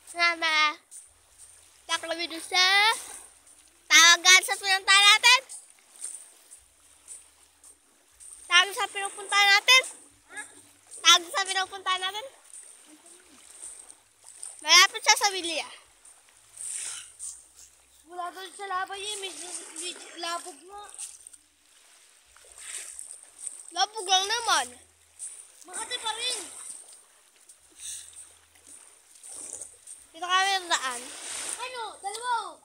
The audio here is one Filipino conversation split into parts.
Sama. Taklami doon sa tawagan sa pinunta natin. Tawag sa pinupunta natin. Tawag sa pinupunta natin. Malapit siya sa Bilya. Wala doon sa labay eh. May labog mo. Labog lang naman. Makati pa rin. Dito kami ang daan. Ano? Dalawa.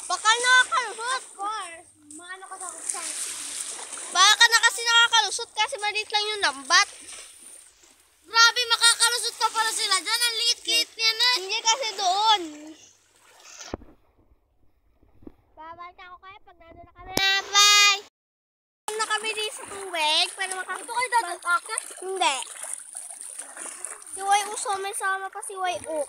Baka nakakalusot. Of course. Maano ka sa kusang? Baka na kasi nakakalusot kasi maliit lang yung lambat. Grabe, makakalusot ka pala sila dyan. Ang liit-liit niya na. Hindi kasi doon. Babalik ako kaya pag nandun na kami. Bye! Na kami dito sa tubig. Pero Ito kayo dadalakit? Hindi. Si Y.O. so may sama pa si Y.O.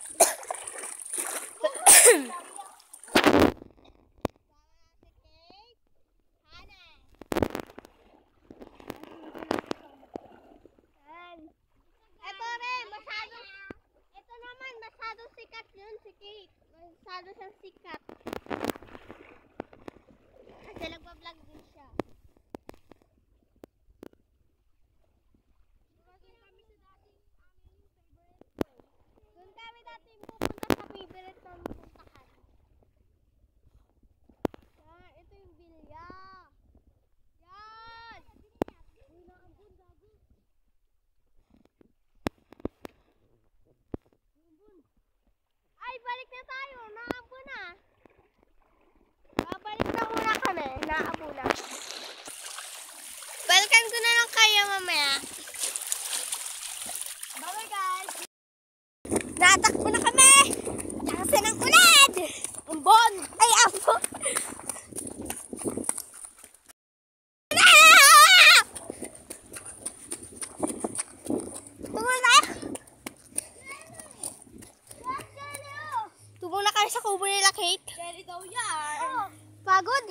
Masyadong sikat yun, si Kate. Masyado siyang sikat. Kasi nagpa-vlog din siya. Doon kami dati pupunta sa favorite na puntahan. Yan, ito yung Bilya. Yan! Uy, naambun, gago. Ay, balik na tayo. Naabo na. Babalik na muna kami. Naabo na. Balikan ko na lang kayo mamaya. Bye guys. Natakbo na kami. Kasi ng ulan. Ambon. Ay, ambon. Tubong na kayo sa kubo nila, Kate. Jelly daw yan. Oh, pagod.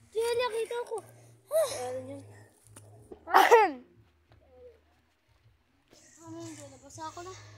Jelly, nakita ko. Meron yun. Ahem. Ano yun? Nabasa ako na.